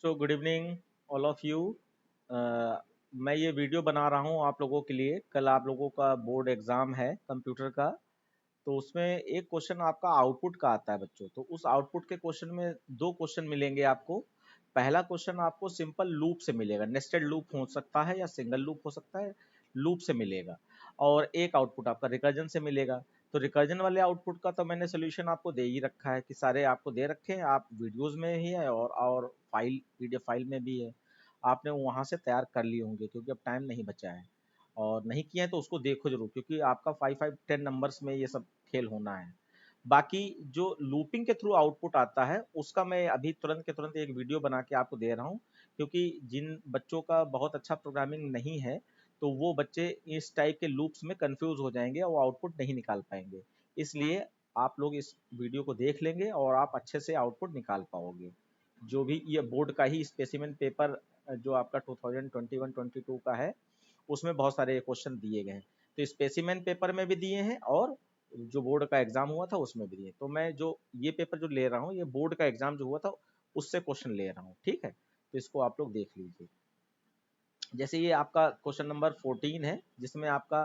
So good evening all of you. मैं ये video बना रहा हूँ आप लोगों के लिए। कल आप लोगों का बोर्ड एग्ज़ाम है कंप्यूटर का, तो उसमें एक क्वेश्चन आपका आउटपुट का आता है बच्चों। तो उस आउटपुट के क्वेश्चन में दो क्वेश्चन मिलेंगे आपको। पहला क्वेश्चन आपको सिंपल लूप से मिलेगा, नेस्टेड लूप हो सकता है या सिंगल लूप हो सकता है, लूप से मिलेगा। और एक आउटपुट आपका रिकर्जन से मिलेगा। तो रिकर्जन वाले आउटपुट का तो मैंने सोल्यूशन आपको दे ही रखा है कि सारे आपको दे रखे हैं, आप वीडियोस में ही है और फाइल पीडीएफ फाइल में भी है। आपने वहाँ से तैयार कर लिए होंगे क्योंकि अब टाइम नहीं बचा है, और नहीं किया है तो उसको देखो जरूर, क्योंकि आपका 5 5 10 नंबर्स में ये सब खेल होना है। बाकी जो लूपिंग के थ्रू आउटपुट आता है उसका मैं अभी तुरंत के तुरंत एक वीडियो बना के आपको दे रहा हूँ, क्योंकि जिन बच्चों का बहुत अच्छा प्रोग्रामिंग नहीं है तो वो बच्चे इस टाइप के लूप्स में कंफ्यूज हो जाएंगे और आउटपुट नहीं निकाल पाएंगे। इसलिए आप लोग इस वीडियो को देख लेंगे और आप अच्छे से आउटपुट निकाल पाओगे। जो भी ये बोर्ड का ही स्पेसिमेन पेपर जो आपका 2021-22 का है, उसमें बहुत सारे क्वेश्चन दिए गए हैं। तो स्पेसिमेन पेपर में भी दिए हैं और जो बोर्ड का एग्जाम हुआ था उसमें भी दिए। तो मैं जो ये पेपर जो ले रहा हूँ, ये बोर्ड का एग्जाम जो हुआ था उससे क्वेश्चन ले रहा हूँ, ठीक है। तो इसको आप लोग देख लीजिए। जैसे ये आपका क्वेश्चन नंबर 14 है, जिसमें आपका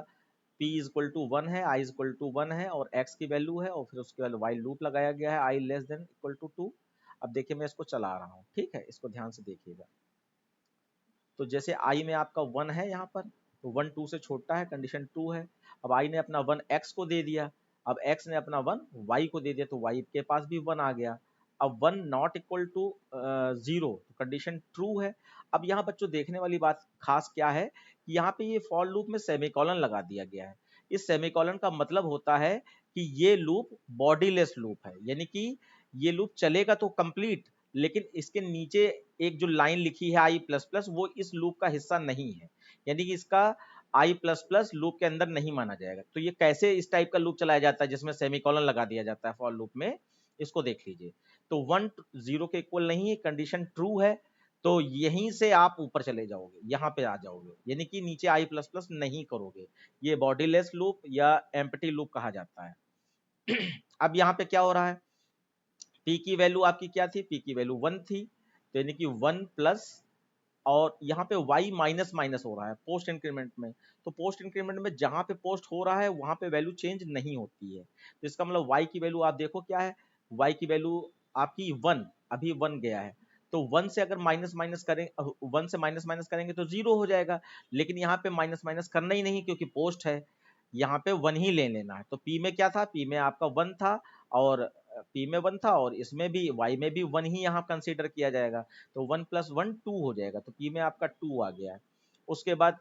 p इक्वल टू 1 है, i इक्वल टू 1 है और x की वैल्यू है, और फिर उसके बाद while लूप लगाया गया है i less than equal to 2। अब देखिए मैं इसको चला रहा हूँ, ठीक है, इसको ध्यान से देखिएगा। तो जैसे i में आपका 1 है यहाँ पर, तो 1 2 से छोटा है, कंडीशन 2 है। अब i ने अपना 1 x को दे दिया, अब x ने अपना 1 y को दे दिया, तो y के पास भी 1 आ गया। अब 1 नॉट इक्वल टू 0, तो कंडीशन ट्रू है। अब यहाँ बच्चों देखने वाली बात खास क्या है कि यहाँ पे ये फॉर लूप में सेमीकोलन लगा दिया गया है। इस सेमीकोलन का मतलब होता है कि ये लूप बॉडीलेस लूप है, यानी कि ये लूप चलेगा तो कंप्लीट, लेकिन इसके नीचे एक जो लाइन लिखी है आई प्लस प्लस, वो इस लूप का हिस्सा नहीं है, यानी कि इसका आई प्लस प्लस लूप के अंदर नहीं माना जाएगा। तो ये कैसे इस टाइप का लूप चलाया जाता है जिसमें सेमीकोलन लगा दिया जाता है फॉर लूप में, इसको देख लीजिए। तो 1 0 के इक्वल नहीं है, कंडीशन ट्रू है, तो यहीं से आप ऊपर चले जाओगे, यहाँ पे आ जाओगे, यानी कि नीचे आई प्लस प्लस नहीं करोगे। ये बॉडीलेस लूप या एम्प्टी लूप कहा जाता है। अब यहाँ पे क्या हो रहा है, p की वैल्यू आपकी क्या थी, p की वैल्यू 1 थी, तो यानी कि 1 प्लस, और यहाँ पे y माइनस माइनस हो रहा है पोस्ट इंक्रीमेंट में। तो पोस्ट इंक्रीमेंट में जहां पे पोस्ट हो रहा है वहां पे वैल्यू चेंज नहीं होती है, तो इसका मतलब y की वैल्यू आप देखो क्या है, y की वैल्यू आपकी 1, अभी 1 गया है। तो 1 से अगर माइनस माइनस करें, 1 से माइनस माइनस करेंगे तो 0 हो जाएगा, लेकिन यहाँ पे माइनस माइनस करना ही नहीं क्योंकि पोस्ट है, यहाँ पे 1 ही ले लेना है। तो p में क्या था, p में आपका 1 था, और p में 1 था, और इसमें भी y में भी 1 ही यहाँ कंसीडर किया जाएगा। तो 1 प्लस 1 2 हो जाएगा, तो p में आपका 2 आ गया है। उसके बाद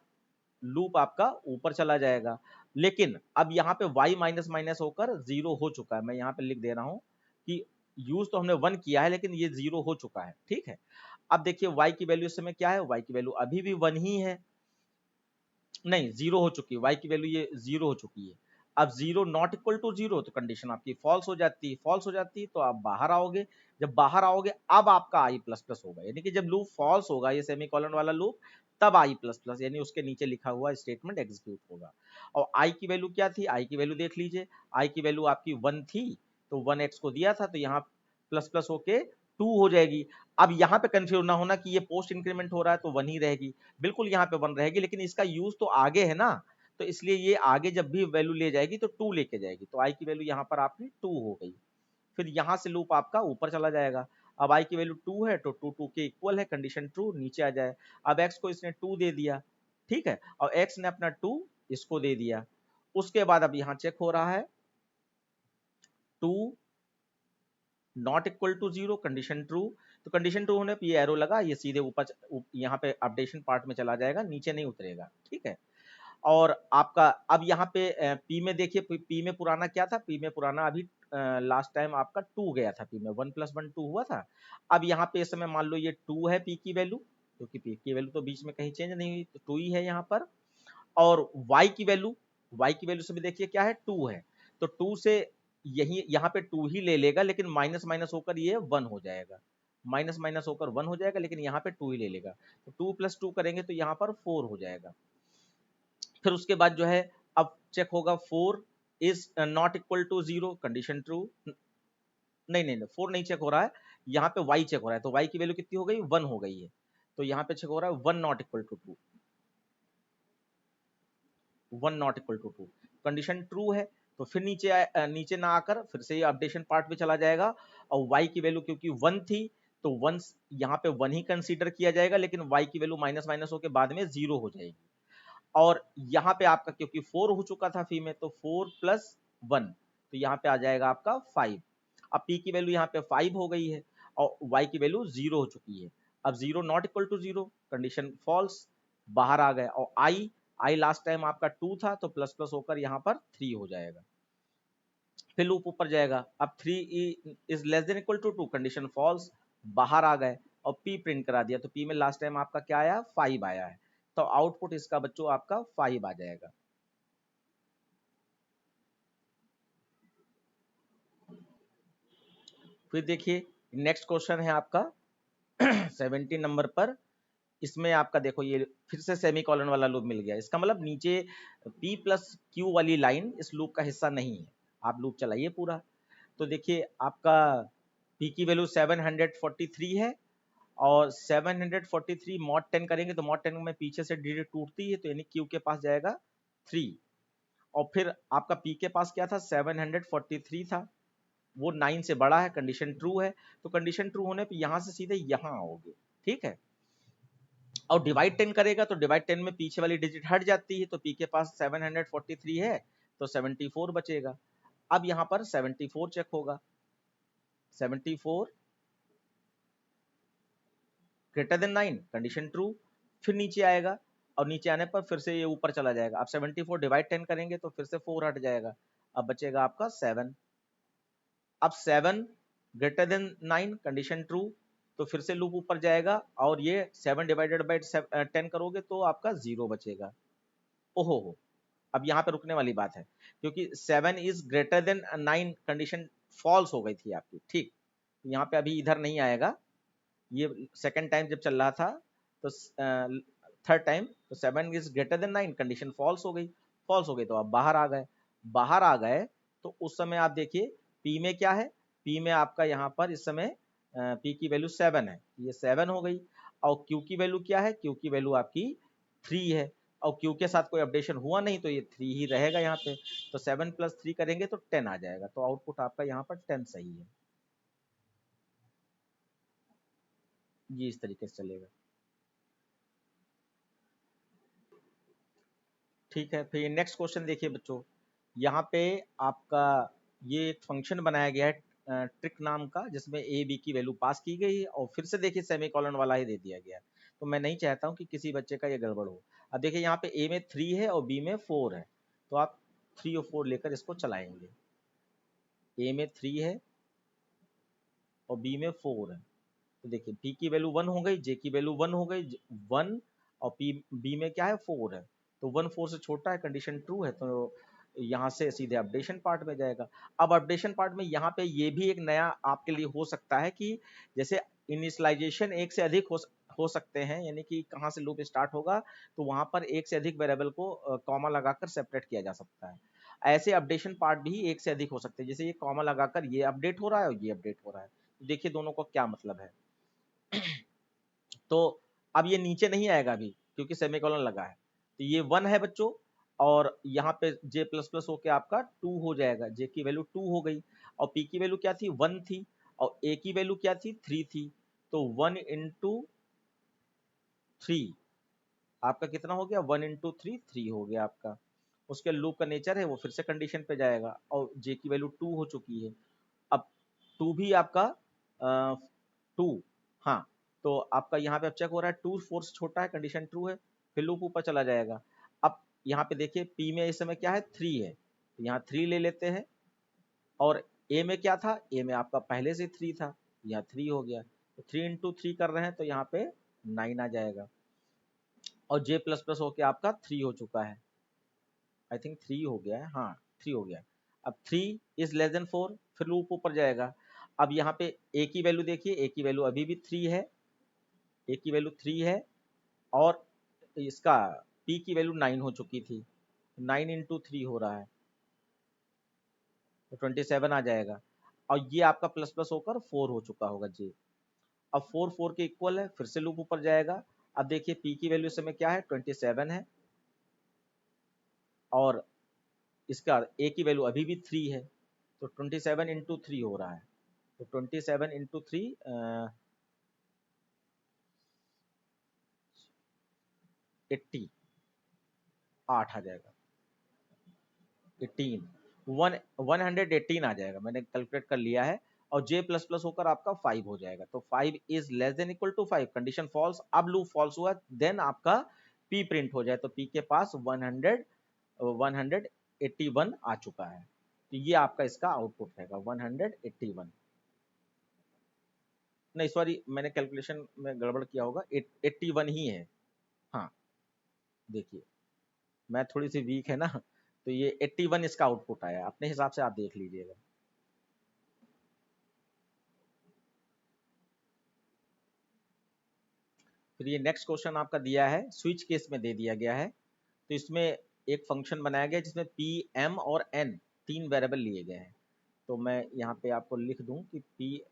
लूप आपका ऊपर चला जाएगा, लेकिन अब यहाँ पे y माइनस माइनस होकर 0 हो चुका है। मैं यहाँ पे लिख दे रहा हूँ कि यूज तो हमने 1 किया है लेकिन ये 0 हो चुका है, ठीक है। अब देखिए y की वैल्यू इस समय क्या है, y की वैल्यू अभी भी 1 ही है, नहीं 0 हो चुकी है, y की वैल्यू ये 0 हो चुकी है। अब 0 नॉट इक्वल टू 0, तो कंडीशन आपकी फॉल्स हो जाती है, फॉल्स हो जाती है तो आप बाहर आओगे। जब बाहर आओगे अब आपका i प्लस प्लस होगा, यानी कि जब लूप फॉल्स होगा, ये सेमीकोलन वाला लूप, तब i प्लस प्लस यानी उसके नीचे लिखा हुआ स्टेटमेंट एग्जीक्यूट होगा। और i की वैल्यू क्या थी, i की वैल्यू देख लीजिए, i की वैल्यू आपकी 1 थी, तो 1x को दिया था, तो यहाँ प्लस प्लस होके 2 हो जाएगी। अब यहाँ पे कंफ्यूज ना होना कि ये पोस्ट इंक्रीमेंट हो रहा है तो 1 ही रहेगी, बिल्कुल यहाँ पे 1 रहेगी, लेकिन इसका यूज तो आगे है ना, तो इसलिए ये आगे जब भी वैल्यू ले जाएगी तो 2 लेके जाएगी, तो i की वैल्यू यहाँ पर आपकी 2 हो गई। फिर यहाँ से लूप आपका ऊपर चला जाएगा। अब i की वैल्यू 2 है तो 2 2 के इक्वल है, कंडीशन ट्रू, नीचे आ जाए। अब x को इसने 2 दे दिया, ठीक है, और x ने अपना 2 इसको दे दिया। उसके बाद अब यहाँ चेक हो रहा है 2 not equal to 0, condition true, तो कंडीशन ट्रू होने पे ये एरो लगा, ये सीधे ऊपर यहाँ पे अपडेशन पार्ट में चला जाएगा, नीचे नहीं उतरेगा, ठीक है। और आपका अब यहाँ पे पी में देखिए, पी में पुराना क्या था, पी में पुराना अभी लास्ट टाइम आपका 2 गया था, पी में 1 प्लस 1 2 हुआ था। अब यहाँ पे इस समय मान लो ये 2 है पी की वैल्यू, क्योंकि पी की वैल्यू तो बीच में कहीं चेंज नहीं हुई, तो 2 ही है यहाँ पर। और y की वैल्यू से भी देखिए क्या है, 2 है, तो 2 से यही यहाँ पे 2 ही ले लेगा, लेकिन माइनस माइनस होकर ये 1 हो जाएगा, माइनस माइनस होकर 1 हो जाएगा, लेकिन यहाँ पे 2 ही ले लेगा, तो 2 प्लस 2 करेंगे तो यहाँ पर 4 हो जाएगा। फिर उसके बाद जो है अब चेक होगा 4 is not equal to 0, condition true, नहीं नहीं नहीं 4 नहीं चेक हो रहा है, यहाँ पे y चेक हो रहा है, तो y की वैल्यू कितनी हो गई, 1 हो गई है, तो यहाँ पे चेक हो रहा है 1 not equal to 2, 1 not equal to 2, condition true है। तो फिर नीचे ना आकर फिर से ये अपडेशन पार्ट में चला जाएगा, और y की वैल्यू क्योंकि 1 थी तो 1 यहाँ पे 1 ही कंसीडर किया जाएगा, लेकिन y की वैल्यू माइनस माइनस होकर बाद में 0 हो जाएगी। और यहाँ पे आपका क्योंकि 4 हो चुका था फी में, तो 4 प्लस 1, तो यहाँ पे आ जाएगा आपका 5। अब p की वैल्यू यहाँ पे 5 हो गई है और y की वैल्यू 0 हो चुकी है। अब 0 not equal to 0, condition false, बाहर आ गए। और i लास्ट टाइम आपका 2 था, तो प्लस प्लस होकर यहाँ पर 3 हो जाएगा। फिर लूप ऊपर जाएगा, अब 3 is less than equal to 2, condition false, बाहर आ गए और p प्रिंट करा दिया, तो p में लास्ट टाइम आपका क्या आया, 5 आया है, तो आउटपुट इसका बच्चों आपका 5 आ जाएगा। फिर देखिए नेक्स्ट क्वेश्चन है आपका 17 नंबर पर। इसमें आपका देखो ये फिर से सेमी कॉलन वाला लूप मिल गया, इसका मतलब नीचे p प्लस क्यू वाली लाइन इस लूप का हिस्सा नहीं है। आप लूप चलाइए पूरा, तो देखिए आपका p की वैल्यू 743 है, और 743 मॉड 10 करेंगे तो मॉड 10 में पीछे से डिजिट टूटती है, तो यानी q के पास जाएगा 3, और फिर आपका p के पास क्या था, 743 था, वो 9 से बड़ा है, कंडीशन ट्रू है, तो कंडीशन ट्रू होने पे यहां से सीधे यहां आओगे, ठीक है। और डिवाइड 10 करेगा तो डिवाइड 10 में पीछे वाली डिजिट हट जाती है, तो p के पास 743 है तो 74 बचेगा। अब यहां पर 74 चेक होगा, 74 ग्रेटर देन 9, कंडीशन ट्रू। फिर नीचे आएगा और नीचे आने पर फिर से ये ऊपर चला जाएगा। अब 74 डिवाइड 10 करेंगे तो फिर से 4 हट जाएगा, अब बचेगा आपका 7। अब 7 ग्रेटर देन 9, कंडीशन ट्रू, तो फिर से लूप ऊपर जाएगा और ये 7 डिवाइडेड बाई 10 करोगे तो आपका 0 बचेगा। ओहो हो, अब यहाँ पे रुकने वाली बात है, क्योंकि 7 is greater than 9 condition false हो गई थी आपकी, ठीक। यहाँ पे अभी इधर नहीं आएगा, ये सेकंड टाइम जब चल रहा था, तो थर्ड टाइम, तो 7 is greater than 9 condition false हो गई, फॉल्स हो गई तो आप बाहर आ गए, बाहर आ गए तो उस समय आप देखिए p में क्या है, p में आपका यहाँ पर इस समय p की वैल्यू 7 है, ये 7 हो गई, और q की वैल्यू क्या है, q की वैल्यू आपकी 3 है, और q के साथ कोई अपडेशन हुआ नहीं तो ये 3 ही रहेगा यहाँ पे, तो 7 प्लस 3 करेंगे तो 10 आ जाएगा, तो आउटपुट आपका यहाँ पर 10 सही है। ये इस तरीके से चलेगा, ठीक है। फिर नेक्स्ट क्वेश्चन देखिए बच्चों, यहाँ पे आपका ये एक फंक्शन बनाया गया है ट्रिक नाम का, जिसमें ए बी की वैल्यू पास की गई है, और फिर से देखिए सेमीकोलन वाला ही दे दिया गया है, तो मैं नहीं चाहता हूँ कि किसी बच्चे का ये गड़बड़ हो। अब देखिए यहाँ पे ए में 3 है और बी में 4 है, तो आप 3 और 4 लेकर इसको चलाएंगे। ए में 3 है और बी में 4 है, तो देखिए p की वैल्यू 1 हो गई, j की वैल्यू 1 हो गई, 1, और p b में क्या है 4 है, तो 1 4 से छोटा है, कंडीशन ट्रू है, तो यहाँ से सीधे अपडेशन पार्ट में जाएगा। अब अपडेशन पार्ट में यहाँ पे ये भी एक नया आपके लिए हो सकता है कि जैसे इनिशियलाइजेशन एक से अधिक हो सकते हैं, यानी कि कहाँ से लूप स्टार्ट होगा तो वहां पर एक से अधिक वेरिएबल को कॉमा लगाकर सेपरेट किया जा सकता है। ऐसे अपडेशन पार्ट भी एक से अधिक हो सकते हैं, जैसे ये कॉमा लगाकर ये अपडेट हो रहा है और ये अपडेट हो रहा है, देखिए दोनों को क्या मतलब है। तो अब ये नीचे नहीं आएगा अभी क्योंकि सेमीकोलन लगा है, तो ये 1 है बच्चों, और यहाँ पे j प्लस प्लस होके आपका 2 हो जाएगा, j की वैल्यू 2 हो गई, और p की वैल्यू क्या थी 1 थी, और a की वैल्यू क्या थी 3 थी, तो 1 इंटू 3 आपका कितना हो गया, 1 इंटू 3 3 हो गया आपका। उसके लूप का नेचर है वो फिर से कंडीशन पे जाएगा, और j की वैल्यू 2 हो चुकी है। अब 2 भी आपका 2, हाँ, तो आपका यहाँ पे अब चेक हो रहा है 2 4 से छोटा है, कंडीशन ट्रू है, फिर लूप ऊपर चला जाएगा। अब यहाँ पे देखिए p में इस समय क्या है 3 है, तो यहाँ 3 ले लेते हैं, और a में क्या था, a में आपका पहले से 3 था, यहाँ 3 हो गया, तो 3 इंटू 3 कर रहे हैं तो यहाँ पे 9 आ जाएगा, और j प्लस प्लस होके आपका 3 हो चुका है, आई थिंक 3 हो गया है, हाँ 3 हो गया। अब 3 इज लेस देन 4, फिर लूप ऊपर जाएगा। अब यहाँ पे a की वैल्यू देखिए, a की वैल्यू अभी भी 3 है, a की वैल्यू 3 है, और इसका p की वैल्यू 9 हो चुकी थी, 9 इंटू 3 हो रहा है, तो 27 आ जाएगा। और ये आपका प्लस प्लस होकर 4 हो चुका होगा जे। अब 4 4 के इक्वल है, फिर से लूप ऊपर जाएगा। अब देखिए पी की वैल्यू इस समय क्या है, 27 है, और इसका ए की वैल्यू अभी भी 3 है, तो 27 इंटू 3 हो रहा है, तो 27 इंटू 3 80 8 आ जाएगा, 18 118 आ जाएगा, मैंने कैलकुलेट कर लिया है। और j प्लस प्लस होकर आपका 5 हो जाएगा, तो 5 is less than equal to 5, condition false. अब लूप फॉल्स हुआ, देन आपका p प्रिंट हो जाए, तो p के पास 181 आ चुका है, तो ये आपका इसका आउटपुट रहेगा 181। नहीं सॉरी, मैंने कैलकुलेशन में गड़बड़ किया होगा, 81 ही है। हाँ देखिए, मैं थोड़ी सी वीक है ना, तो ये 81 इसका आउटपुट आया, अपने हिसाब से आप देख लीजिएगा। फिर ये नेक्स्ट क्वेश्चन आपका दिया है, स्विच केस में दे दिया गया है, तो इसमें एक फंक्शन बनाया गया जिसमें पी एम और एन तीन वेरिएबल लिए गए हैं। तो मैं यहाँ पे आपको लिख दूं कि पी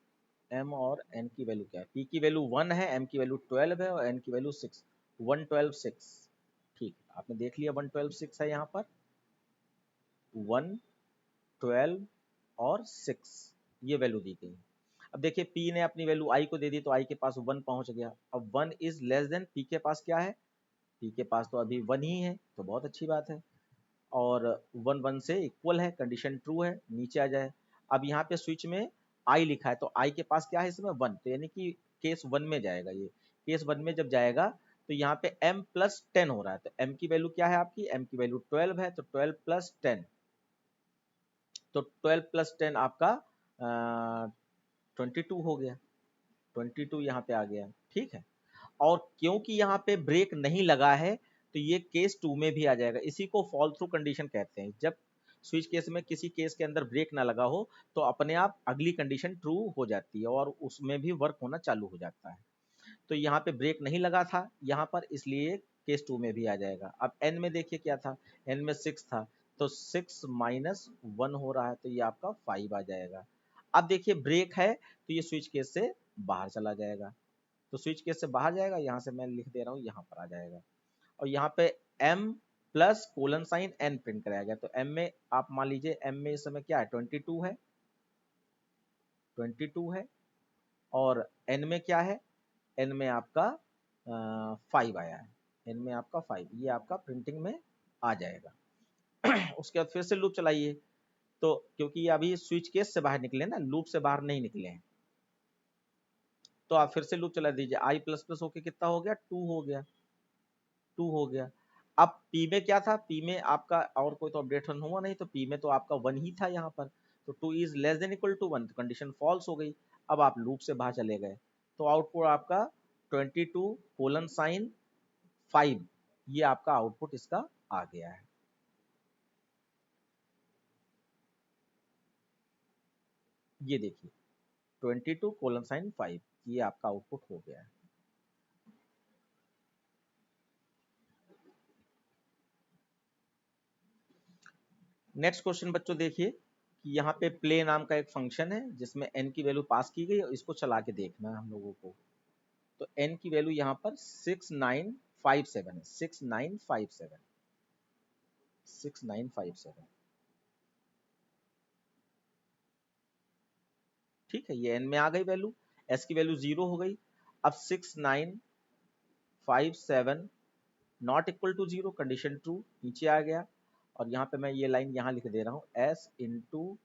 एम और एन की वैल्यू क्या है। पी की वैल्यू 1 है, एम की वैल्यू 12 है, और एन की वैल्यू 6, 112 6। ठीक है, आपने देख लिया 112 6 है यहाँ पर, 1 12 और 6 ये वैल्यू दी गई। अब देखिए p ने अपनी वैल्यू i को दे दी, तो i के पास 1 पहुंच गया। अब 1 इज लेस देन p के पास क्या है, p के पास तो अभी 1 ही है, तो बहुत अच्छी बात है। और 1 1 से इक्वल है, कंडीशन ट्रू है, नीचे आ जाए। अब यहाँ पे स्विच में i लिखा है, तो i के पास क्या है इसमें 1, तो यानी कि केस 1 में जाएगा। ये केस 1 में जब जाएगा तो यहाँ पे m प्लस 10 हो रहा है, तो m की वैल्यू क्या है आपकी, m की वैल्यू 12 है, तो 12 प्लस 10, तो 12 प्लस 10 आपका 22 हो गया, 22 यहाँ पे आ गया। ठीक है, और क्योंकि यहाँ पे ब्रेक नहीं लगा है, तो ये केस 2 में भी आ जाएगा। इसी को फॉल थ्रू कंडीशन कहते हैं। जब स्विच केस में किसी केस के अंदर ब्रेक ना लगा हो, तो अपने आप अगली कंडीशन ट्रू हो जाती है और उसमें भी वर्क होना चालू हो जाता है। तो यहाँ पे ब्रेक नहीं लगा था यहाँ पर, इसलिए केस 2 में भी आ जाएगा। अब n में देखिए क्या था, n में 6 था, तो 6 माइनस 1 हो रहा है, तो ये आपका 5 आ जाएगा। अब देखिए ब्रेक है, तो ये स्विच केस से बाहर चला जाएगा, तो स्विच केस से बाहर जाएगा, यहाँ से मैं लिख दे रहा हूँ, यहाँ पर आ जाएगा। और यहाँ पे m plus colon sign n print कराया गया, तो m में आप मान लीजिए m में इस समय क्या है, 22 है, 22 है, और n में क्या है, n में आपका 5 आया है, n में आपका 5, ये आपका प्रिंटिंग में आ जाएगा। उसके बाद फिर से लूप चलाइए, तो क्योंकि ये अभी स्विच केस से बाहर निकले ना, लूप से बाहर नहीं निकले हैं, तो आप फिर से लूप चला दीजिए। i प्लस प्लस होके कितना हो गया, 2 हो गया, 2 हो गया। अब p में क्या था, p में आपका और कोई तो अपडेशन हुआ नहीं, तो p में तो आपका 1 ही था यहाँ पर, तो 2 is less than equal to 1, तो कंडीशन फॉल्स हो गई। अब आप लूप से बाहर चले गए, तो आउटपुट आपका 22 कोलन साइन 5, ये आपका आउटपुट इसका आ गया है। ये देखिए 22 कोलन साइन 5, ये आपका आउटपुट हो गया है। नेक्स्ट क्वेश्चन बच्चों देखिए, कि यहाँ पे प्ले नाम का एक फंक्शन है जिसमें n की वैल्यू पास की गई, और इसको चला के देखना है हम लोगों को। तो n की वैल्यू यहाँ पर 6957 है, 6957, 6957। ठीक है, ये n में आ गई वैल्यू, s की वैल्यू 0 हो गई। अब 6957 not equal to 0, condition true, नीचे आ गया। और यहाँ पे मैं ये लाइन यहाँ लिख दे रहा हूँ, s into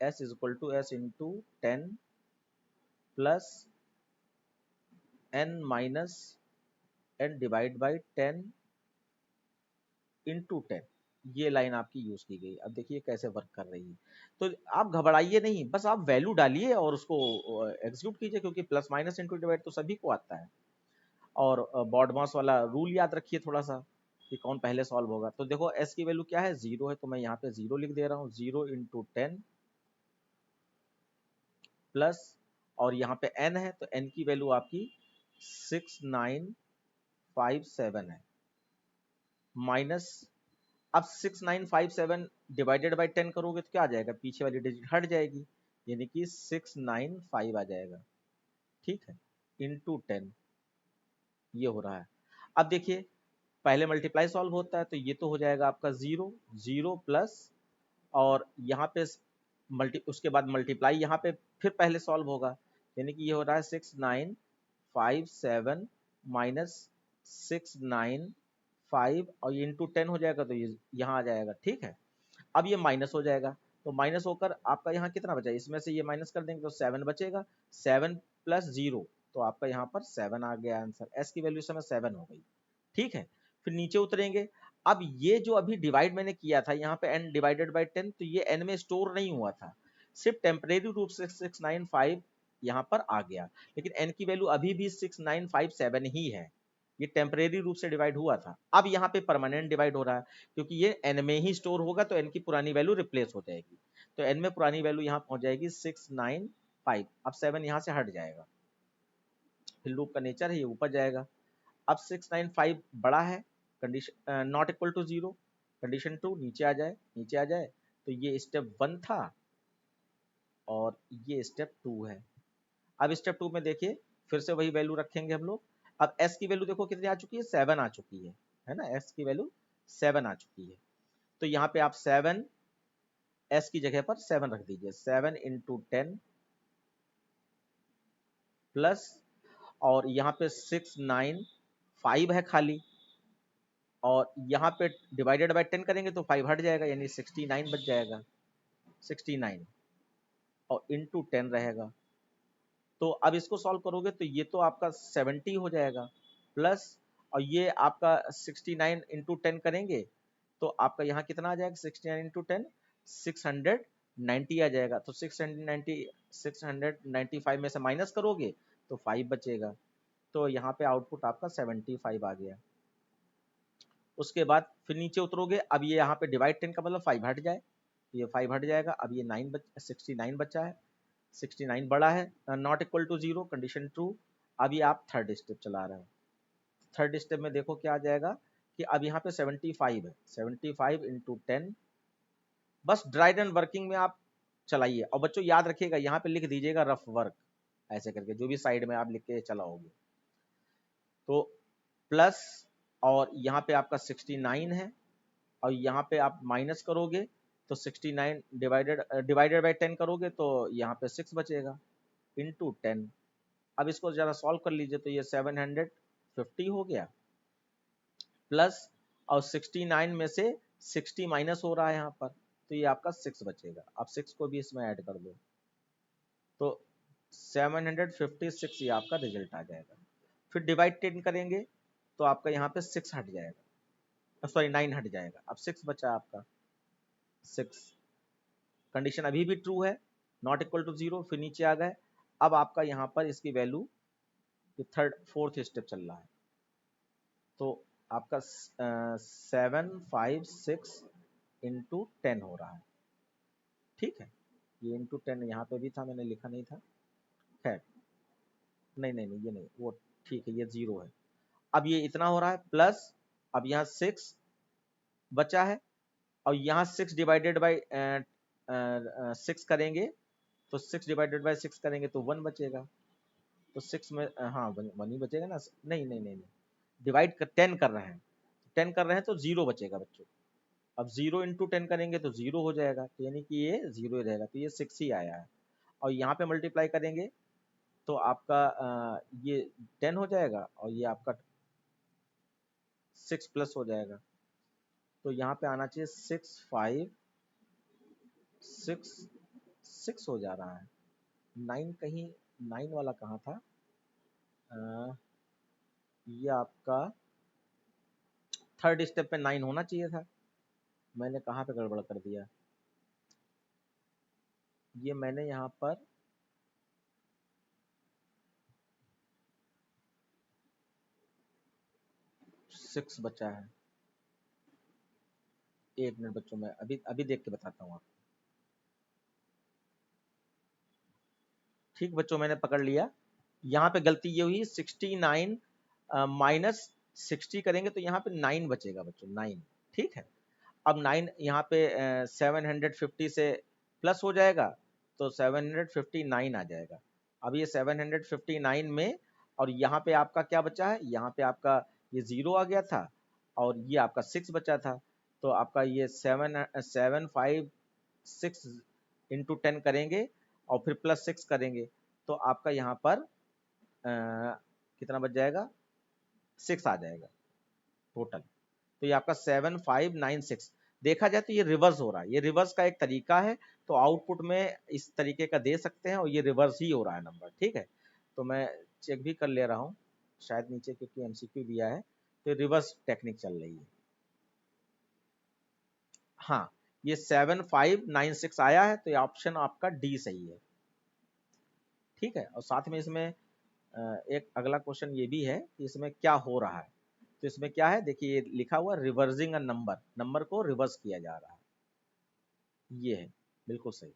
s is equal to s into 10 plus n minus n divide by 10 into 10, ये लाइन आपकी यूज की गई। अब देखिए कैसे वर्क कर रही है, तो आप घबराइए नहीं, बस आप वैल्यू डालिए और उसको एग्जीक्यूट कीजिए, क्योंकि प्लस माइनस इंटू डिवाइड तो सभी को आता है। और बॉडमास वाला रूल याद रखिए थोड़ा सा, कि कौन पहले सॉल्व होगा। तो देखो s की वैल्यू क्या है, 0 है, तो मैं यहाँ पे 0 लिख दे रहा हूँ, 0 इंटू 10 प्लस, और यहाँ पे n है, तो n की वैल्यू आपकी 6957 है, माइनस। अब 6957 डिवाइडेड बाई 10 करोगे तो क्या आ जाएगा, पीछे वाली डिजिट हट जाएगी, यानी कि 695 आ जाएगा, ठीक है, इंटू 10, ये हो रहा है। अब देखिए पहले मल्टीप्लाई सॉल्व होता है तो ये तो हो जाएगा आपका 0 0 प्लस, और यहाँ पे उसके बाद मल्टीप्लाई यहाँ पे फिर पहले सॉल्व होगा, यानी कि ये हो रहा है 6957 माइनस 695 और ये इंटू 10 हो जाएगा तो ये यहाँ आ जाएगा, ठीक है। अब ये माइनस हो जाएगा, तो माइनस होकर आपका यहाँ कितना बचा, इसमें से ये माइनस कर देंगे तो 7 बचेगा, 7 प्लस 0 तो आपका यहाँ पर 7 आ गया आंसर, एस की वैल्यू समय 7 हो गई, ठीक है। फिर नीचे उतरेंगे, अब ये जो अभी डिवाइड मैंने किया था यहाँ पे n डिवाइडेड बाई 10, तो ये n में स्टोर नहीं हुआ था, सिर्फ टेम्परेरी रूप से 695 यहाँ पर आ गया, लेकिन n की वैल्यू अभी भी 6957 ही है, ये टेम्परेरी रूप से डिवाइड हुआ था। अब यहाँ पे परमानेंट डिवाइड हो रहा है, क्योंकि ये n में ही स्टोर होगा तो n की पुरानी वैल्यू रिप्लेस हो जाएगी, तो n में पुरानी वैल्यू यहाँ पहुंच जाएगी 695, अब 7 यहाँ से हट जाएगा, फिर लूप का नेचर है ये ऊपर जाएगा। अब 695 बड़ा है, condition not equal to 0, condition 2 नीचे आ जाए, नीचे आ जाए, तो ये स्टेप 1 था और ये स्टेप 2 है। अब स्टेप 2 में देखिए फिर से वही वैल्यू रखेंगे हम लोग। अब s की वैल्यू देखो कितनी आ चुकी है, 7 आ चुकी है ना, s की वैल्यू 7 आ चुकी है, तो यहाँ पे आप 7 s की जगह पर 7 रख दीजिए, 7 इंटू 10 प्लस, और यहाँ पे 695 है खाली, और यहाँ पे डिवाइडेड बाय 10 करेंगे तो 5 हट जाएगा, यानी 69 बच जाएगा, 69 और इंटू 10 रहेगा। तो अब इसको सॉल्व करोगे तो ये तो आपका 70 हो जाएगा, प्लस और ये आपका 69 इंटू 10 करेंगे तो आपका यहाँ कितना आ जाएगा, 69 इंटू 10 690 आ जाएगा, तो 695 में से माइनस करोगे तो 5 बचेगा, तो यहाँ पे आउटपुट आपका 75 आ गया। उसके बाद फिर नीचे उतरोगे, अब ये यहाँ पे डिवाइड 10 का मतलब 5 हट जाए, ये 5 हट जाएगा, अब ये 69 बचा है, 69 बड़ा है, not equal to 0, condition true. अब ये आप थर्ड स्टेप चला रहे हैं, थर्ड स्टेप में देखो क्या आ जाएगा कि अब यहाँ पे 75 है, 75 इंटू 10, बस ड्राइड एंड वर्किंग में आप चलाइए, और बच्चों याद रखिएगा यहाँ पे लिख दीजिएगा रफ वर्क, ऐसे करके जो भी साइड में आप लिख के चलाओगे, तो प्लस, और यहाँ पे आपका 69 है, और यहाँ पे आप माइनस करोगे तो 69 डिवाइडेड बाई 10 करोगे तो यहाँ पे 6 बचेगा, इंटू 10। अब इसको जरा सॉल्व कर लीजिए, तो ये 750 हो गया, प्लस और 69 में से 60 माइनस हो रहा है यहाँ पर, तो ये आपका 6 बचेगा। अब 6 को भी इसमें ऐड कर दो, तो 756 ये आपका रिजल्ट आ जाएगा। फिर डिवाइड 10 करेंगे तो आपका यहाँ पे 6 हट जाएगा, सॉरी 9 हट जाएगा, अब 6 बचा आपका, 6, कंडीशन अभी भी ट्रू है, नॉट इक्वल टू 0, फिर नीचे आ गए। अब आपका यहाँ पर इसकी वैल्यू फोर्थ स्टेप चल रहा है, तो आपका 756 इंटू 10 हो रहा है, ठीक है, ये इंटू 10 यहाँ पे भी था, मैंने लिखा नहीं था, खैर नहीं नहीं नहीं ये नहीं, वो ठीक है, ये 0 है। अब ये इतना हो रहा है, प्लस अब यहाँ 6 बचा है, और यहाँ 6 डिवाइडेड बाई 6 करेंगे तो 6 डिवाइडेड बाई 6 करेंगे तो 1 बचेगा, तो 6 में हाँ 1 ही बचेगा ना, नहीं नहीं नहीं नहीं, डिवाइड 10 कर रहे हैं, 10 कर रहे हैं तो 0 बचेगा बच्चों, अब 0 इंटू 10 करेंगे तो 0 हो जाएगा, तो यानी कि ये 0 ही रहेगा, तो ये 6 ही आया है, और यहाँ पे मल्टीप्लाई करेंगे तो आपका ये 10 हो जाएगा, और ये आपका 6 प्लस हो जाएगा, तो यहाँ पे आना चाहिए 6 5 6 6 हो जा रहा है, 9 कहीं, 9 वाला कहाँ था, ये आपका थर्ड स्टेप पे 9 होना चाहिए था, मैंने कहाँ पे गड़बड़ कर दिया, ये मैंने यहाँ पर 6 बचा है, एक मिनट बच्चों, मैं अभी अभी देख के बताता हूँ आपको। ठीक बच्चों, मैंने पकड़ लिया, यहाँ पे गलती ये हुई, 69 माइनस 60 करेंगे तो यहाँ पे 9 बचेगा बच्चों, 9, ठीक है। अब 9 यहाँ पे 750 से प्लस हो जाएगा तो 759 आ जाएगा। अब ये 759 में और यहाँ पे आपका क्या बचा है, यहाँ पे आपका ये 0 आ गया था और ये आपका 6 बचा था, तो आपका ये 756 इंटू 10 करेंगे और फिर प्लस 6 करेंगे तो आपका यहाँ पर कितना बच जाएगा, 6 आ जाएगा टोटल। तो ये आपका 7596। देखा जाए तो ये रिवर्स हो रहा है, ये रिवर्स का एक तरीका है, तो आउटपुट में इस तरीके का दे सकते हैं और ये रिवर्स ही हो रहा है नंबर, ठीक है। तो मैं चेक भी कर ले रहा हूँ शायद नीचे, क्योंकि एमसीक्यू दिया है, तो रिवर्स टेक्निक चल रही है। हाँ, ये 7596 आया है, तो ये ऑप्शन आपका डी सही है, ठीक है। और साथ में इसमें एक अगला क्वेश्चन ये भी है कि इसमें क्या हो रहा है। तो इसमें क्या है, देखिए ये लिखा हुआ रिवर्सिंग अ नंबर, नंबर को रिवर्स किया जा रहा है, ये है बिल्कुल सही।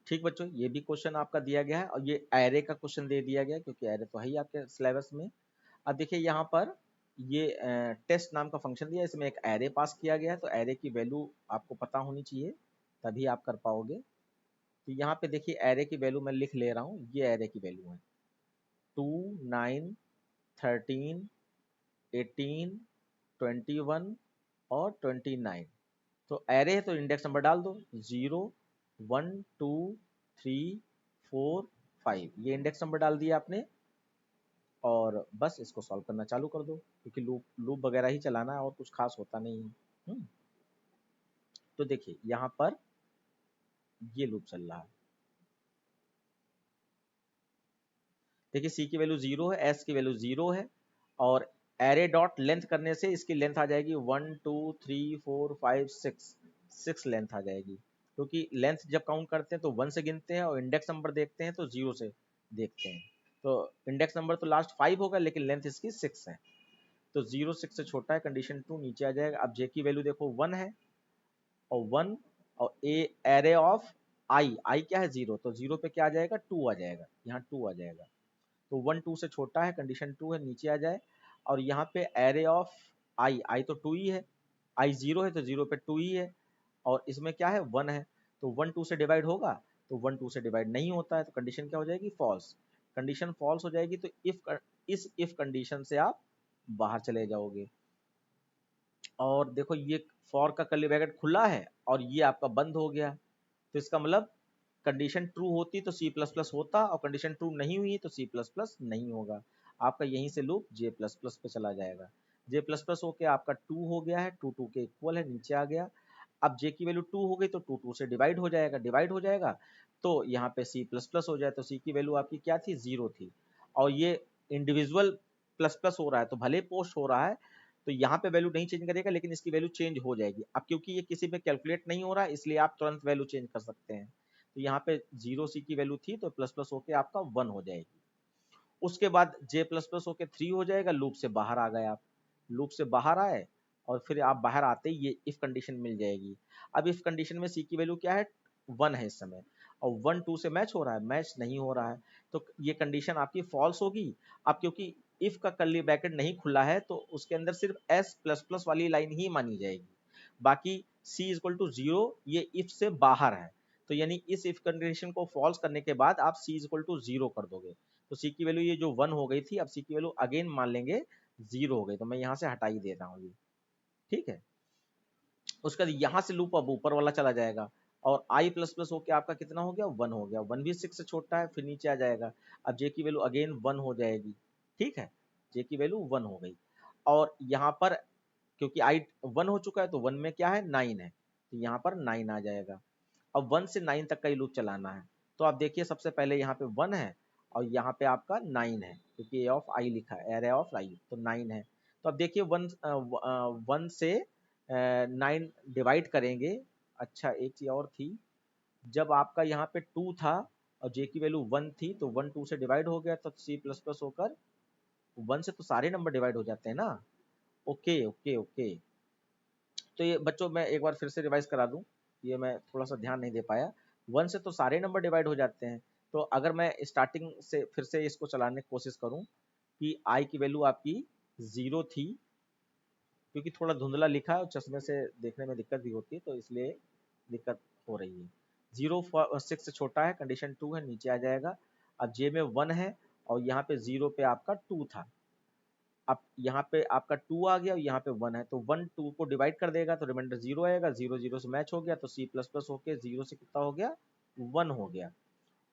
ठीक बच्चों, ये भी क्वेश्चन आपका दिया गया है और ये एरे का क्वेश्चन दे दिया गया है, क्योंकि एरे तो है ही आपके सिलेबस में। अब देखिए यहाँ पर ये टेस्ट नाम का फंक्शन दिया है, इसमें एक एरे पास किया गया है, तो एरे की वैल्यू आपको पता होनी चाहिए तभी आप कर पाओगे। तो यहाँ पे देखिए एरे की वैल्यू मैं लिख ले रहा हूँ, ये एरे की वैल्यू है 2, 9, 13, 18, 21 और 29। तो एरे है तो इंडेक्स नंबर डाल दो, 0, 1, 2, 3, 4, 5, ये इंडेक्स नंबर डाल दिया आपने और बस इसको सॉल्व करना चालू कर दो, क्योंकि लूप लूप वगैरह ही चलाना है और कुछ खास होता नहीं है। तो देखिए यहाँ पर ये लूप चल रहा है, देखिए सी की वैल्यू 0 है, एस की वैल्यू 0 है और एरे डॉट लेंथ करने से इसकी लेंथ आ जाएगी 1, 2, 3, 4, 5, 6 लेंथ आ जाएगी, क्योंकि लेंथ जब काउंट करते हैं तो 1 से गिनते हैं और इंडेक्स नंबर देखते हैं तो 0 से देखते हैं। तो इंडेक्स नंबर तो लास्ट 5 होगा लेकिन लेंथ इसकी 6 है, तो 0 6 से छोटा है, कंडीशन 2 नीचे आ जाएगा। अब जे की वैल्यू देखो 1 है और 1 और ए एरे ऑफ आई क्या है 0, तो 0 पे क्या आ जाएगा 2 आ जाएगा, यहाँ 2 आ जाएगा, तो 1 2 से छोटा है, कंडीशन 2 है, नीचे आ जाए। और यहाँ पे एरे ऑफ आई तो 2 ही है, आई 0 है तो 0 पे 2 ही है और इसमें क्या है 1 है, तो 1 2 से डिवाइड होगा, तो 1 2 से डिवाइड नहीं होता है, तो कंडीशन क्या हो जाएगी फॉल्स। कंडीशन फॉल्स हो जाएगी तो इस इफ कंडीशन से आप बाहर चले जाओगे। और देखो ये फॉर का कर्ली ब्रैकेट खुला है और ये आपका बंद हो गया, तो इसका मतलब कंडीशन ट्रू होती तो सी प्लस प्लस होता और कंडीशन ट्रू नहीं हुई तो सी प्लस प्लस नहीं होगा। आपका यहीं से लूप जे प्लस प्लस पे चला जाएगा, जे प्लस प्लस होके आपका 2 हो गया है, 2 2 के इक्वल है, नीचे आ गया। अब जे की वैल्यू 2 हो गई तो 2 2 से डिवाइड हो जाएगा, डिवाइड हो जाएगा तो यहाँ पे सी प्लस प्लस हो जाए, तो सी की वैल्यू आपकी क्या थी 0 थी और ये इंडिविजुअल प्लस प्लस हो रहा है तो भले पोस्ट हो रहा है तो यहाँ पे वैल्यू नहीं चेंज करेगा लेकिन इसकी वैल्यू चेंज हो जाएगी। अब क्योंकि ये किसी पे कैलकुलेट नहीं हो रहा है इसलिए आप तुरंत वैल्यू चेंज कर सकते हैं, तो यहाँ पे 0 सी की वैल्यू थी तो प्लस प्लस होके आपका 1 हो जाएगी। उसके बाद जे प्लस प्लस होके 3 हो जाएगा, लूप से बाहर आ गए आप, लूप से बाहर आए और फिर आप बाहर आते ही ये इफ कंडीशन मिल जाएगी। अब इफ कंडीशन में सी की वैल्यू क्या है 1 है इस समय और 1 2 से मैच हो रहा है, मैच नहीं हो रहा है, तो ये कंडीशन आपकी फॉल्स होगी। अब क्योंकि इफ का कर्ली ब्रैकेट नहीं खुला है तो उसके अंदर सिर्फ एस प्लस प्लस वाली लाइन ही मानी जाएगी, बाकी सी इज इक्वल टू 0 ये इफ से बाहर है, तो यानी इस इफ कंडीशन को फॉल्स करने के बाद आप सी इज इक्वल टू 0 कर दोगे, तो सी की वैल्यू ये जो 1 हो गई थी अब सी की वैल्यू अगेन मान लेंगे 0 हो गई, तो मैं यहाँ से हटा ही दे रहा हूँ ये, ठीक है। उसके बाद यहाँ से लूप अब ऊपर वाला चला जाएगा और आई प्लस प्लस होकर आपका कितना हो गया 1 हो गया, 1 भी 6 से छोटा है, फिर नीचे आ जाएगा। अब जे की वैल्यू अगेन 1 हो जाएगी, ठीक है, जे की वैल्यू 1 हो गई और यहाँ पर क्योंकि आई 1 हो चुका है तो 1 में क्या है 9 है, तो यहाँ पर 9 आ जाएगा। अब 1 से 9 तक का ही लूप चलाना है, तो आप देखिए सबसे पहले यहाँ पे 1 है और यहाँ पे आपका 9 है, क्योंकि ए ऑफ आई लिखा है, एरे ऑफ आई, तो 9 है। तो अब देखिए 1 से 9 डिवाइड करेंगे। अच्छा एक चीज़ और थी, जब आपका यहाँ पे 2 था और जे की वैल्यू 1 थी तो 1 2 से डिवाइड हो गया, तो सी प्लस प्लस होकर 1 से तो सारे नंबर डिवाइड हो जाते हैं ना। ओके ओके ओके, तो ये बच्चों मैं एक बार फिर से रिवाइज करा दूं, ये मैं थोड़ा सा ध्यान नहीं दे पाया। 1 से तो सारे नंबर डिवाइड हो जाते हैं, तो अगर मैं स्टार्टिंग से फिर से इसको चलाने की कोशिश करूं कि आई की वैल्यू आपकी 0 थी, क्योंकि थोड़ा धुंधला लिखा है और चश्मे से देखने में दिक्कत भी होती है, तो इसलिए दिक्कत हो रही है। 0 से छोटा है, कंडीशन 2 है, नीचे आ जाएगा। अब जे में 1 है और यहाँ पे 0 पे आपका 2 था। अब यहाँ पे आपका 2 आ गया और यहाँ पे 1 है, तो 1 2 को डिवाइड कर देगा तो रिमाइंडर 0 आएगा। 0 0 से मैच हो गया, तो सी प्लस प्लस होके 0 से कितना हो गया, 1 हो गया।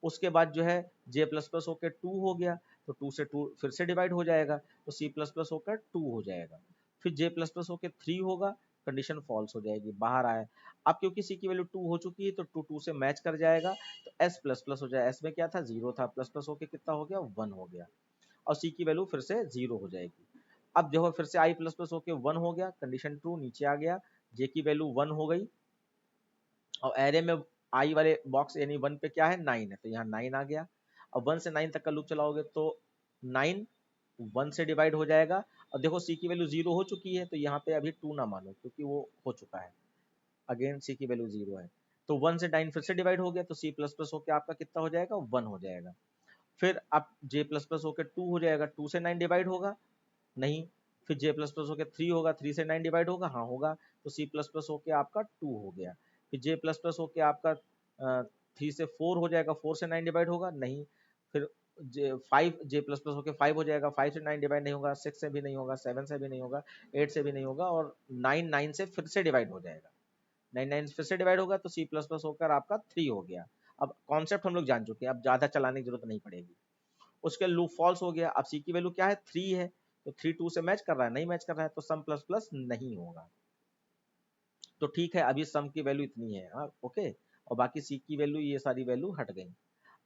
उसके बाद जो है जे प्लस प्लस होकर 2 हो गया, तो 2 से 2 फिर से डिवाइड हो जाएगा, तो सी प्लस प्लस होकर 2 हो जाएगा। फिर जे प्लस प्लस होकर 3 होगा, कंडीशन फॉल्स हो जाएगी, बाहर आए। अब क्योंकि सी की वैल्यू 2 हो चुकी है तो 2 2 से मैच कर जाएगा, तो एस प्लस प्लस हो जाएगा। एस में क्या था, 0 था, प्लस प्लस होकर कितना हो गया, 1 हो गया, और सी की वैल्यू फिर से 0 हो जाएगी। अब जो है फिर से आई प्लस प्लस होकर 1 हो गया, कंडीशन ट्रू, नीचे आ गया। जे की वैल्यू 1 हो गई, और एरे में आई वाले बॉक्स यानी 1 पे क्या है, 9 है, तो यहाँ 9 आ गया। अब 1 से 9 तक का लूप चलाओगे तो 9 1 से डिवाइड हो जाएगा। और देखो सी की वैल्यू 0 हो चुकी है, तो यहाँ पे अभी 2 ना मानो क्योंकि वो हो चुका है। अगेन सी की वैल्यू 0 है, तो 1 से 9 फिर से डिवाइड हो गया, तो सी प्लस प्लस होकर आपका कितना हो जाएगा, 1 हो जाएगा। फिर अब जे प्लस प्लस होकर 2 हो जाएगा, 2 से 9 डिवाइड होगा, नहीं। फिर जे प्लस प्लस होकर 3 होगा, 3 से 9 डिवाइड होगा, हाँ होगा, तो सी प्लस प्लस होकर आपका 2 हो गया। फिर जे प्लस प्लस होकर आपका 3 से 4 हो जाएगा, 4 से 9 डिवाइड होगा, नहीं। फिर जे प्लस प्लस होकर 5 हो जाएगा, 5 से 9 डिवाइड नहीं होगा, 6 से भी नहीं होगा, 7 से भी नहीं होगा, 8 से भी नहीं होगा, और 9 9 से फिर से डिवाइड हो जाएगा। 9 9 फिर से डिवाइड होगा, तो सी प्लस प्लस होकर आपका 3 हो गया। अब कॉन्सेप्ट हम लोग जान चुके हैं, अब ज़्यादा चलाने की जरूरत नहीं पड़ेगी। उसके लूप फॉल्स हो गया। अब सी की वैल्यू क्या है, 3 है, तो 3 2 से मैच कर रहा है, नहीं मैच कर रहा है, तो सम प्लस प्लस नहीं होगा। तो ठीक है, अभी सम की वैल्यू इतनी है, हाँ ओके। और बाकी सी की वैल्यू, ये सारी वैल्यू हट गई।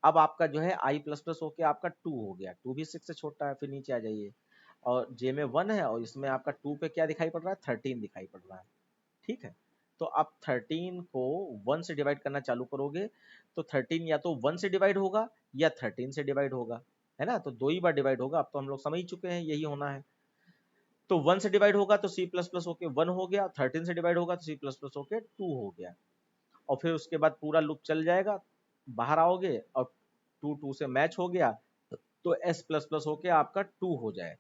अब आपका जो है आई प्लस प्लस होके आपका 2 हो गया, 2 भी 6 से छोटा है, फिर नीचे आ जाइए। और जे में 1 है, और इसमें आपका 2 पे क्या दिखाई पड़ रहा है, 13 दिखाई पड़ रहा है, ठीक है। तो आप 13 को 1 से डिवाइड करना चालू करोगे, तो 13 या तो 1 से डिवाइड होगा या 13 से डिवाइड होगा, है ना, तो 2 ही बार डिवाइड होगा। अब तो हम लोग समझ चुके हैं यही होना है। तो 1 से डिवाइड होगा तो सी प्लस प्लस होके 1 हो गया, 13 से डिवाइड होगा तो सी प्लस प्लस होके 2 हो गया। और फिर उसके बाद पूरा लूप चल जाएगा, बाहर आओगे और 2 2 से मैच हो गया, तो एस प्लस प्लस होके आपका 2 हो जाए।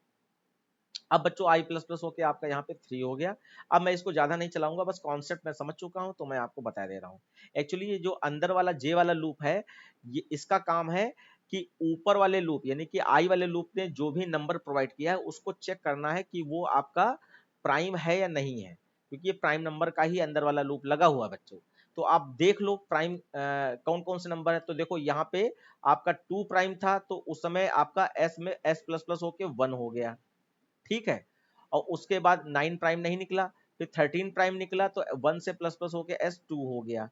अब बच्चों आई प्लस प्लस होके आपका यहाँ पे 3 हो गया। अब मैं इसको ज्यादा नहीं चलाऊंगा, बस कॉन्सेप्ट मैं समझ चुका हूँ, तो मैं आपको बता दे रहा हूँ। एक्चुअली ये जो अंदर वाला जे वाला लूप है, ये इसका काम है कि ऊपर वाले लूप यानी कि आई वाले लूप ने जो भी नंबर प्रोवाइड किया है उसको चेक करना है कि वो आपका प्राइम है या नहीं है, क्योंकि ये प्राइम नंबर का ही अंदर वाला लूप लगा हुआ है बच्चों। तो आप देख लो प्राइम कौन कौन से नंबर है। तो देखो यहाँ पे आपका 2 प्राइम था, तो उस समय आपका एस में एस प्लस प्लस होके 1 हो गया, ठीक है। और उसके बाद 9 प्राइम नहीं निकला, फिर 13 प्राइम निकला, तो 1 से प्लस प्लस होके एस 2 हो गया।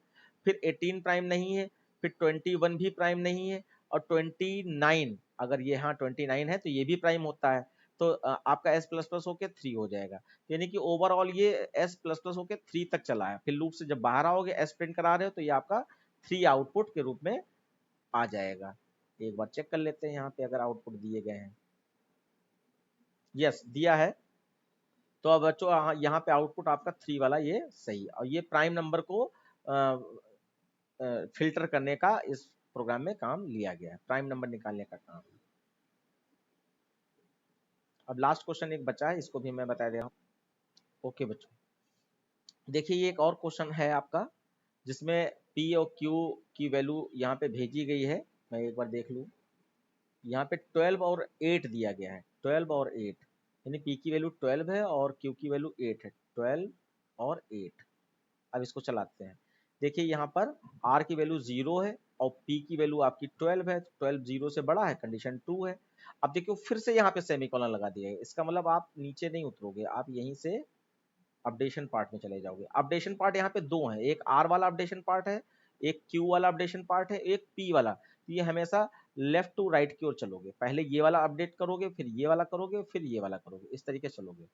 फिर 18 प्राइम नहीं है, फिर 21 भी प्राइम नहीं है, और 29 अगर ये हाँ 29 है तो ये भी प्राइम होता है, तो आपका एस प्लस प्लस होके 3 हो जाएगा। यानी कि ओवरऑल ये एस प्लस प्लस होके 3 तक चला है। फिर लूप से जब बाहर आओगे एस प्रिंट करा रहे हो तो ये आपका 3 आउटपुट के रूप में आ जाएगा। एक बार चेक कर लेते हैं यहाँ पे अगर आउटपुट दिए गए हैं। यस दिया है, तो अब बच्चों यहाँ पे आउटपुट आपका 3 वाला ये सही है, और ये प्राइम नंबर को फिल्टर करने का इस प्रोग्राम में काम लिया गया है, प्राइम नंबर निकालने का काम। अब लास्ट क्वेश्चन एक बचा है, इसको भी मैं बता दे रहा हूँ। ओके बच्चों, देखिए ये एक और क्वेश्चन है आपका, जिसमें पी और क्यू की वैल्यू यहाँ पे भेजी गई है। मैं एक बार देख लूँ, यहाँ पे 12 और 8 दिया गया है, 12 और 8, यानी पी की वैल्यू 12 है और क्यू की वैल्यू 8 है, 12 और 8। अब इसको चलाते हैं। देखिए यहाँ पर R की वैल्यू 0 है और P की वैल्यू आपकी 12 है, 12 0 से बड़ा है, कंडीशन 2 है। अब देखियो फिर से यहाँ पे सेमीकोलन लगा दिया है, इसका मतलब आप नीचे नहीं उतरोगे, आप यहीं से अपडेशन पार्ट में चले जाओगे। अपडेशन पार्ट यहाँ पे दो हैं, एक R वाला अपडेशन पार्ट है, एक Q वाला अपडेशन पार्ट है, एक P वाला। तो ये हमेशा लेफ्ट टू राइट की ओर चलोगे, पहले ये वाला अपडेट करोगे, फिर ये वाला करोगे, फिर ये वाला करोगे, इस तरीके से चलोगे।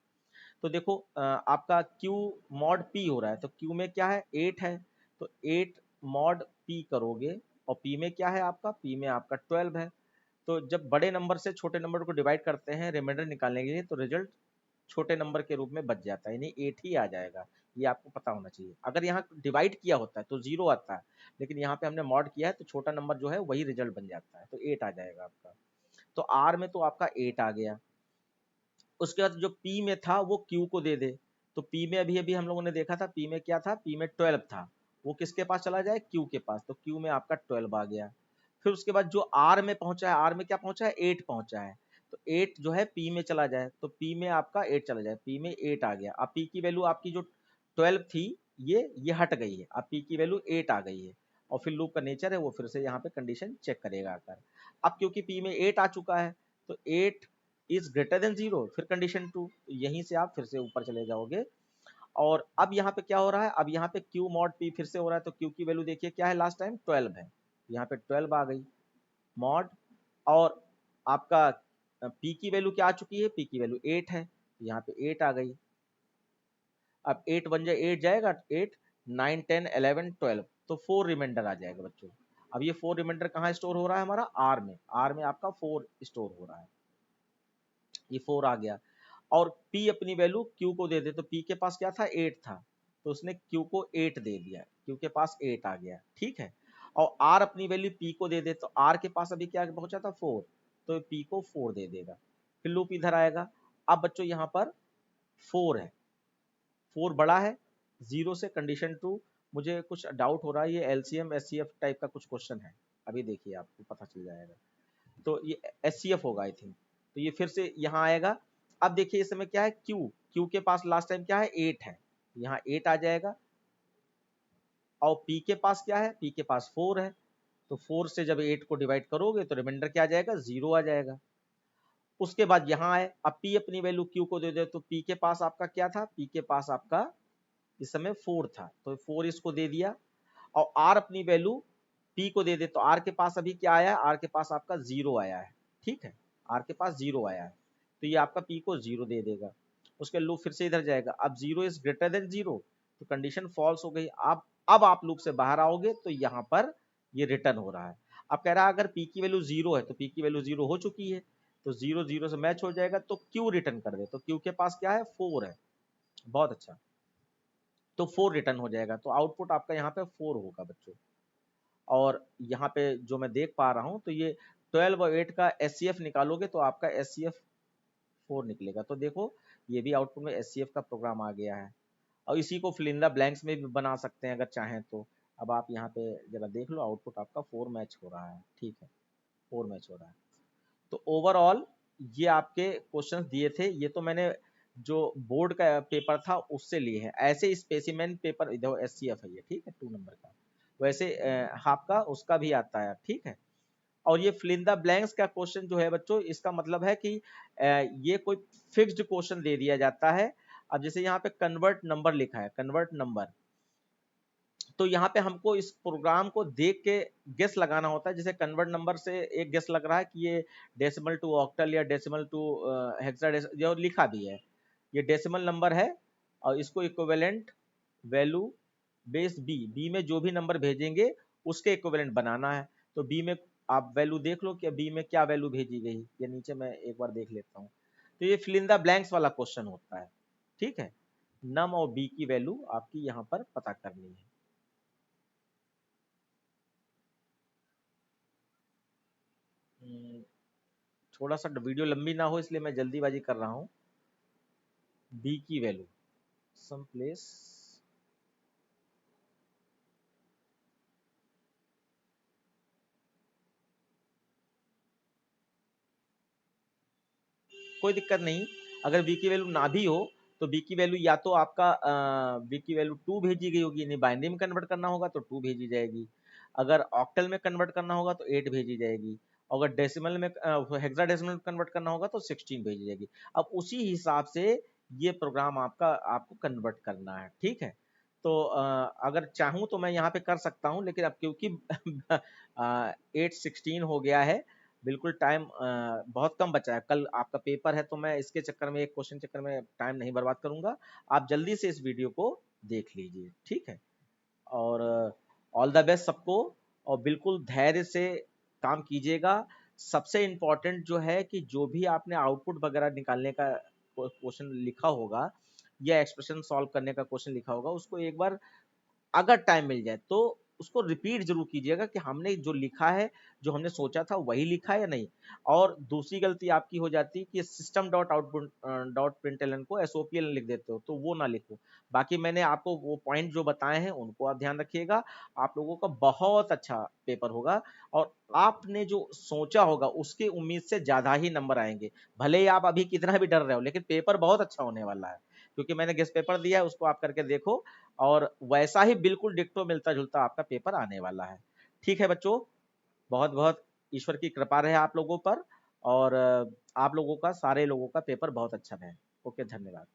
तो देखो आपका Q मॉड P हो रहा है, तो Q में क्या है 8 है, तो 8 मॉड P करोगे, और P में क्या है आपका, P में आपका 12 है। तो जब बड़े नंबर से छोटे नंबर को डिवाइड करते हैं रिमाइंडर निकालने के लिए, तो रिजल्ट छोटे नंबर के रूप में बच जाता है, यानी 8 ही आ जाएगा। ये आपको पता होना चाहिए। अगर यहाँ डिवाइड किया होता है तो 0 आता है, लेकिन यहाँ पे हमने मॉड किया है तो छोटा नंबर जो है वही रिजल्ट बन जाता है, तो 8 आ जाएगा आपका। तो R में तो आपका 8 आ गया। उसके बाद जो P में था वो Q को दे दे, तो P में अभी अभी हम लोगों ने देखा था P में क्या था, P में 12 था, वो किसके पास चला जाए, Q के पास, तो Q में आपका 12 आ गया। फिर उसके बाद जो R में पहुंचा है, R में क्या पहुंचा है, 8 पहुंचा है, तो 8 जो है P में चला जाए, तो P में आपका 8 चला जाए, P में 8 आ गया। अब P की वैल्यू आपकी जो 12 थी ये हट गई है, अब P की वैल्यू 8 आ गई है, और फिर लूप का नेचर है वो फिर से यहाँ पे कंडीशन चेक करेगा आकर। अब क्योंकि P में 8 आ चुका है, तो 8 इज ग्रेटर देन 0, फिर कंडीशन 2, यहीं से आप फिर से ऊपर चले जाओगे। और अब यहाँ पे क्या हो रहा है, अब यहाँ पे Q मॉड P फिर से हो रहा है, तो Q की वैल्यू देखिए क्या है, लास्ट टाइम 12 है, यहाँ पे 12 आ गई मॉड, और आपका P की वैल्यू क्या आ चुकी है, P की वैल्यू 8 है, यहाँ पे 8 आ गई। अब 8 बन जाए, 8 जाएगा, 8 9 10 11 12, तो 4 रिमाइंडर आ जाएगा बच्चों। अब ये 4 रिमाइंडर कहाँ स्टोर हो रहा है हमारा, R में, R में आपका 4 स्टोर हो रहा है, ये 4 आ गया। और P अपनी वैल्यू Q को दे दे, तो P के पास क्या था, 8 था, तो उसने Q को 8 दे दिया, Q के पास 8 आ गया, ठीक है। और R अपनी वैल्यू P को दे दे, तो R के पास अभी क्या पहुंचा था, 4, तो P को 4 दे देगा, फिर लूप इधर आएगा। अब बच्चों यहाँ पर 4 है, 4 बड़ा है 0 से, कंडीशन 2, मुझे कुछ डाउट हो रहा है, ये LCM SCF टाइप का कुछ क्वेश्चन है, अभी देखिए आपको पता चल जाएगा, तो ये SCF होगा आई थिंक, तो ये फिर से यहाँ आएगा। अब देखिए इस समय क्या है, Q के पास लास्ट टाइम क्या है, 8 है, यहाँ 8 आ जाएगा, और P के पास क्या है, P के पास 4 है, तो 4 से जब 8 को डिवाइड करोगे तो रिमाइंडर क्या आ जाएगा, 0 आ जाएगा। उसके बाद यहाँ आए, अब P अपनी वैल्यू Q को दे दे, तो P के पास आपका क्या था, P के पास आपका इस समय 4 था, तो 4 इसको दे दिया, और R अपनी वैल्यू P को दे दे, तो R के पास अभी क्या आया है, R के पास आपका 0 आया है, ठीक है, R के पास 0 आया है, तो ये आपका P को 0 दे देगा। उसके लूप फिर से इधर जाएगा, अब 0 इज ग्रेटर देन 0, तो कंडीशन फॉल्स हो गई। अब आप लूप से बाहर आओगे तो यहाँ पर ये रिटर्न हो रहा है। अब कह रहा है अगर P की वैल्यू 0 है, तो P की वैल्यू 0 हो चुकी है, तो 0 0 से मैच हो जाएगा, तो Q रिटर्न कर दे, तो Q के पास क्या है, 4 है, बहुत अच्छा, तो 4 रिटर्न हो जाएगा, तो आउटपुट आपका यहाँ पे 4 होगा बच्चों। और यहाँ पे जो मैं देख पा रहा हूँ, तो ये 12 और 8 का SCF निकालोगे तो आपका SCF 4 निकलेगा, तो देखो ये भी आउटपुट में SCF का प्रोग्राम आ गया है। और इसी को फिल इन द ब्लैंक्स में भी बना सकते हैं अगर चाहें तो। अब आप यहाँ पे जरा देख लो, आउटपुट आपका 4 मैच हो रहा है, ठीक है, 4 मैच हो रहा है। तो ओवरऑल ये आपके क्वेश्चंस दिए थे, ये तो मैंने जो बोर्ड का पेपर था उससे लिए हैं, ऐसे स्पेसिमेन पेपर इधर SCF है ये, ठीक है, 2 नंबर का, वैसे हाफ का उसका भी आता है, ठीक है। और ये फिल इन द ब्लैंक्स का क्वेश्चन जो है बच्चों, इसका मतलब है कि ये कोई फिक्स्ड क्वेश्चन दे दिया जाता है। अब जैसे यहाँ पे कन्वर्ट नंबर लिखा है, कन्वर्ट नंबर, तो यहाँ पे हमको इस प्रोग्राम को देख के गेस लगाना होता है, जैसे कन्वर्ट नंबर से एक गेस लग रहा है कि ये डेसिमल टू ऑक्टल या डेसिमल टू हेक्साडेसिमल, जो लिखा भी है ये डेसिमल नंबर है, और इसको इक्विवेलेंट वैल्यू बेस बी में जो भी नंबर भेजेंगे उसके इक्विवेलेंट बनाना है। तो बी में आप वैल्यू देख लो कि बी में क्या वैल्यू भेजी गई, ये नीचे मैं एक बार देख लेता हूँ। तो ये फिल इन द ब्लैंक्स वाला क्वेश्चन होता है, ठीक है, नम और बी की वैल्यू आपकी यहाँ पर पता करनी है। थोड़ा सा वीडियो लंबी ना हो इसलिए मैं जल्दीबाजी कर रहा हूँ। बी की वैल्यू सम प्लेस, कोई दिक्कत नहीं, अगर बी की वैल्यू ना भी हो तो बी की वैल्यू या तो आपका बी की वैल्यू 2 भेजी गई होगी, यानी बाइनरी में कन्वर्ट करना होगा तो 2 भेजी जाएगी, अगर ऑक्टल में कन्वर्ट करना होगा तो 8 भेजी जाएगी, अगर डेसिमल में हेक्साडेसिमल में कन्वर्ट करना होगा तो 16 भेजी जाएगी। अब उसी हिसाब से ये प्रोग्राम आपको कन्वर्ट करना है, ठीक है। तो अगर चाहूँ तो मैं यहाँ पे कर सकता हूँ, लेकिन अब क्योंकि 8:16 हो गया है, बिल्कुल टाइम बहुत कम बचा है, कल आपका पेपर है, तो मैं इसके चक्कर में, एक क्वेश्चन चक्कर में टाइम नहीं बर्बाद करूंगा। आप जल्दी से इस वीडियो को देख लीजिए, ठीक है, और ऑल द बेस्ट सबको, और बिल्कुल धैर्य से काम कीजिएगा। सबसे इम्पोर्टेंट जो है कि जो भी आपने आउटपुट वगैरह निकालने का क्वेश्चन लिखा होगा या एक्सप्रेशन सॉल्व करने का क्वेश्चन लिखा होगा, उसको एक बार अगर टाइम मिल जाए तो उसको रिपीट जरूर कीजिएगा कि हमने जो लिखा है, जो हमने सोचा था वही लिखा है या नहीं। और दूसरी गलती आपकी हो जाती है कि system dot output dot println को एसओपीएल लिख देते हो, तो वो ना लिखो। बाकी मैंने आपको वो पॉइंट जो बताए हैं उनको आप ध्यान रखिएगा, आप लोगों का बहुत अच्छा पेपर होगा और आपने जो सोचा होगा उसकी उम्मीद से ज्यादा ही नंबर आएंगे। भले ही आप अभी कितना भी डर रहे हो, लेकिन पेपर बहुत अच्छा होने वाला है, क्योंकि मैंने गेस्ट पेपर दिया है, उसको आप करके देखो और वैसा ही बिल्कुल डिक्टो मिलता जुलता आपका पेपर आने वाला है। ठीक है बच्चों, बहुत बहुत ईश्वर की कृपा रहे आप लोगों पर, और आप लोगों का, सारे लोगों का पेपर बहुत अच्छा रहे। ओके, धन्यवाद।